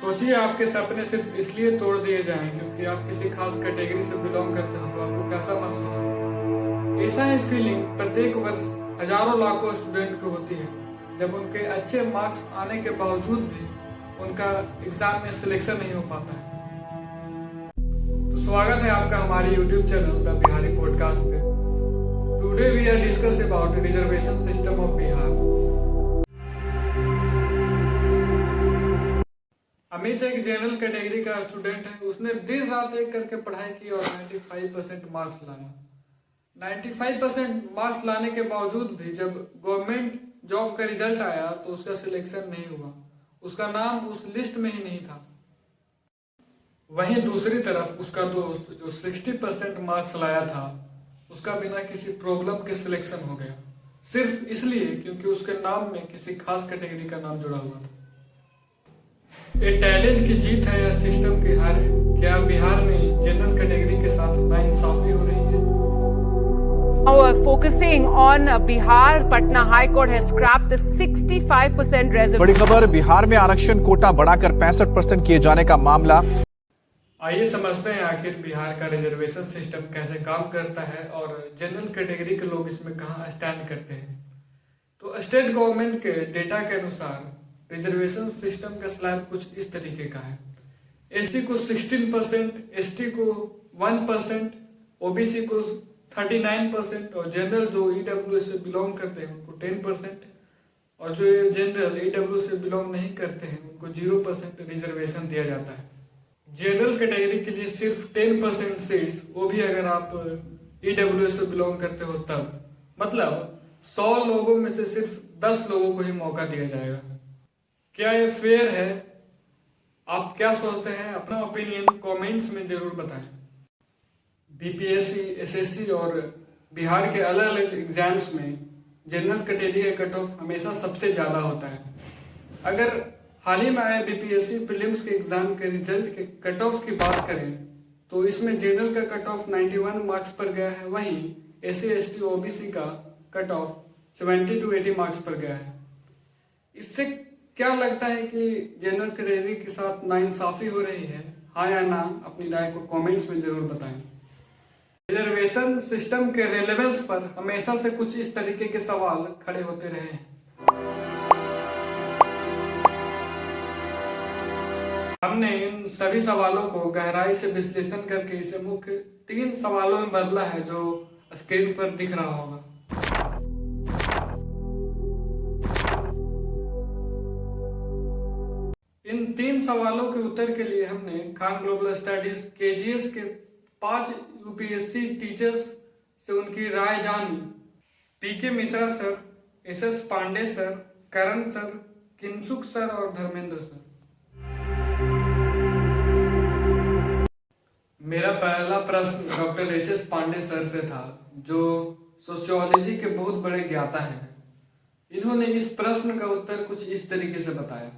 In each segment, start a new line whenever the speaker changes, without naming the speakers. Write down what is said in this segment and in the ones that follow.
सोचिए आपके सपने सिर्फ इसलिए तोड़ दिए जाएं क्योंकि आप किसी खास कैटेगरी से बिलोंग करते हो तो आपको कैसा महसूस होगा। ऐसा ही फीलिंग प्रत्येक वर्ष हजारों लाखों स्टूडेंट को होती है जब उनके अच्छे मार्क्स आने के बावजूद भी उनका एग्जाम में सिलेक्शन नहीं हो पाता है। तो स्वागत है आपका हमारे YouTube channel the Bihari podcast पे। Today we are discuss about reservation system of Bihar. Amit एक जनरल कैटेगरी का स्टूडेंट है। उसने दिन रात एक करके पढ़ाई की और 95% मार्क्स लाया। 95% मार्क्स लाने के बावजूद भी जब गवर्नमेंट जॉब का रिजल्ट आया तो उसका सिलेक्शन नहीं हुआ, उसका नाम उस लिस्ट में ही नहीं था। वहीं दूसरी तरफ उसका दोस्त जो 60% मार्क्स लाया था उसका बिना किसी प्रॉब्लम के सिलेक्शन हो गया, सिर्फ इसलिए क्योंकि उसके नाम में किसी खास कैटेगरी का नाम जुड़ा हुआ था। ये टैलेंट की जीत है या सिस्टम की हार है? क्या बिहार में जनरल कैटेगरी के साथ नाइंसाफी हो रही है?
Focusing on Bihar, Patna High Court has scrapped the 65% reservation.
बड़ी खबर, बिहार में आरक्षण कोटा बढ़ाकर 65% किए जाने का मामला।
आइए समझते हैं आखिर बिहार का रिजर्वेशन सिस्टम कैसे काम करता है और जनरल कैटेगरी के लोग इसमें कहां स्टैंड करते हैं। तो स्टेट गवर्नमेंट के डेटा के अनुसार रिजर्वेशन सिस्टम का स्लैब कुछ इस तरीके का है। एससी को 16%, एसटी को 1%, ओबीसी को 39% और जनरल जो ईडब्ल्यू से बिलोंग करते हैं उनको 10% और जो जनरल ईडब्ल्यू से बिलोंग नहीं करते हैं उनको 0% रिजर्वेशन दिया जाता है। जनरल कैटेगरी के लिए सिर्फ 10% सीट्स, वो भी अगर आप ईडब्ल्यू से बिलोंग करते हो तब, मतलब 100 लोगों में से सिर्फ 10 लोगों को ही मौका दिया जाएगा। क्या ये फेयर है? आप क्या सोचते हैं? अपना ओपिनियन कमेंट्स में जरूर बताएं। बीपीएससी, एसएससी और बिहार के अलग अलग एग्जाम्स में जनरल कैटेगरी का कट ऑफ हमेशा सबसे ज्यादा होता है। अगर हाल ही में आए बीपीएससी प्रीलिम्स के एग्जाम के रिजल्ट के कट ऑफ की बात करें तो इसमें जनरल का कट ऑफ 91 मार्क्स पर गया है, वहीं एससी, एसटी, ओबीसी का कट ऑफ 70 to 80 मार्क्स पर गया है। इससे क्या लगता है कि जनरल कैटेगरी के साथ नाइंसाफी हो रही है? हाँ या ना, अपनी राय को कमेंट्स में जरूर बताएं। रिजर्वेशन सिस्टम के रेलेवेंस पर हमेशा से कुछ इस तरीके के सवाल खड़े होते रहे हैं। हमने इन सभी सवालों को गहराई से विश्लेषण करके इसे मुख्य 3 सवालों में बदला है जो स्क्रीन पर दिख रहा होगा। इन 3 सवालों के उत्तर के लिए हमने खान ग्लोबल स्टडीज केजीएस के 5 यूपीएससी टीचर्स से उनकी राय जानी। PK Mishra sir, SS Pandey sir, Karan sir, Kinsuk sir और धर्मेंद्र सर। मेरा पहला प्रश्न डॉक्टर एसएस पांडे सर से था, जो सोशियोलॉजी के बहुत बड़े ज्ञाता हैं। इन्होंने इस प्रश्न का उत्तर कुछ इस तरीके से बताया।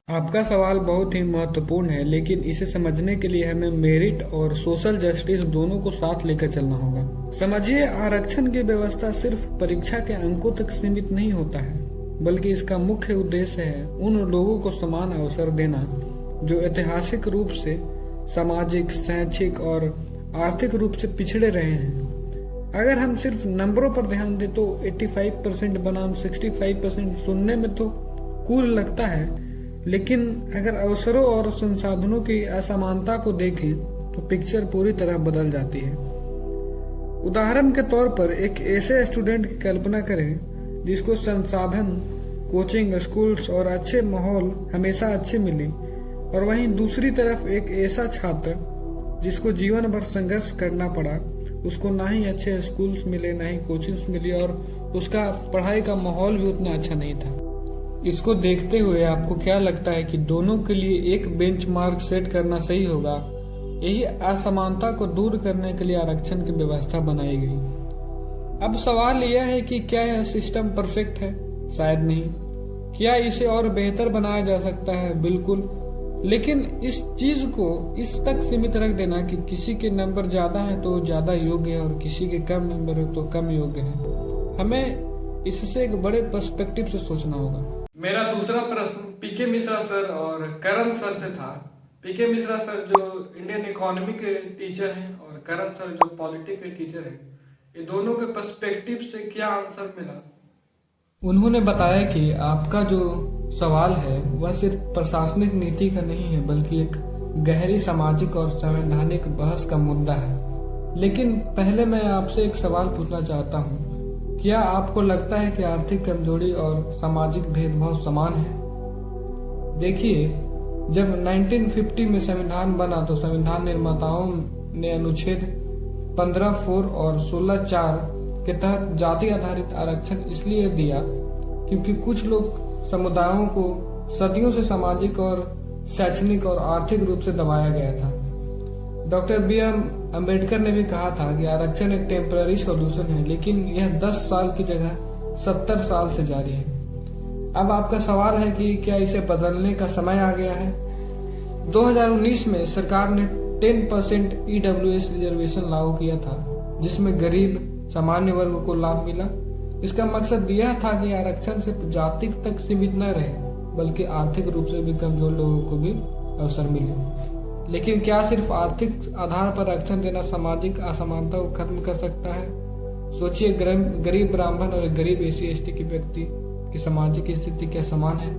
आपका सवाल बहुत ही महत्वपूर्ण है, लेकिन इसे समझने के लिए हमें मेरिट और सोशल जस्टिस दोनों को साथ लेकर चलना होगा। समझिए, आरक्षण की व्यवस्था सिर्फ परीक्षा के अंकों तक सीमित नहीं होता है, बल्कि इसका मुख्य उद्देश्य है उन लोगों को समान अवसर देना जो ऐतिहासिक रूप से सामाजिक, शैक्षिक और आर्थिक रूप से पिछड़े रहे हैं। अगर हम सिर्फ नंबरों पर ध्यान दें तो 85% बनाम 65% सुनने में तो कूल लगता है, लेकिन अगर अवसरों और संसाधनों की असमानता को देखें तो पिक्चर पूरी तरह बदल जाती है। उदाहरण के तौर पर एक ऐसे स्टूडेंट की कल्पना करें जिसको संसाधन, कोचिंग, स्कूल्स और अच्छे माहौल हमेशा अच्छे मिले, और वहीं दूसरी तरफ एक ऐसा छात्र जिसको जीवन भर संघर्ष करना पड़ा। उसको ना ही अच्छे स्कूल्स मिले, ना ही कोचिंग्स मिली और उसका पढ़ाई का माहौल भी उतना अच्छा नहीं था। इसको देखते हुए आपको क्या लगता है कि दोनों के लिए एक बेंचमार्क सेट करना सही होगा? यही असमानता को दूर करने के लिए आरक्षण की व्यवस्था बनाई गई। अब सवाल यह है कि क्या यह सिस्टम परफेक्ट है? शायद नहीं। क्या इसे और बेहतर बनाया जा सकता है? बिल्कुल। लेकिन इस चीज को इस तक सीमित रख देना कि किसी के नंबर ज्यादा हैं तो ज्यादा योग्य है और किसी के कम नंबर है तो कम योग्य है, हमें इससे एक बड़े पर्सपेक्टिव से सोचना होगा।
मेरा दूसरा प्रश्न पीके मिश्रा सर और करण सर से था। पीके मिश्रा सर जो इंडियन इकोनॉमी के टीचर हैं और करण सर जो पॉलिटी के टीचर हैं, ये दोनों के पर्सपेक्टिव से क्या आंसर मिला?
उन्होंने बताया कि आपका जो सवाल है वह सिर्फ प्रशासनिक नीति का नहीं है, बल्कि एक गहरी सामाजिक और संवैधानिक बहस का मुद्दा है। लेकिन पहले मैं आपसे एक सवाल पूछना चाहता हूँ, क्या आपको लगता है कि आर्थिक कमजोरी और सामाजिक भेदभाव समान है? देखिए, जब 1950 में संविधान बना तो संविधान निर्माताओं ने अनुच्छेद 15(4) और 16(4) के तहत जाति आधारित आरक्षण इसलिए दिया क्योंकि कुछ लोग समुदायों को सदियों से सामाजिक और शैक्षणिक और आर्थिक रूप से दबाया गया था। Doctor B.M. अम्बेडकर ने भी कहा था कि आरक्षण एक टेम्पररी सॉल्यूशन है, लेकिन यह 10 साल की जगह 70 साल से जारी है। अब आपका सवाल है कि क्या इसे बदलने का समय आ गया है? 2019 में सरकार ने 10% EWS रिजर्वेशन लागू किया था, जिसमें गरीब सामान्य वर्ग को लाभ मिला। इसका मकसद यह था कि आरक्षण सिर्फ जाति तक सीमित न रहे, बल्कि आर्थिक रूप से भी कमजोर लोगों को भी अवसर मिले। लेकिन क्या सिर्फ आर्थिक आधार पर आरक्षण देना सामाजिक असमानता को खत्म कर सकता है? सोचिए, गरीब ब्राह्मण और गरीब SC ST की व्यक्ति की सामाजिक स्थिति क्या समान है?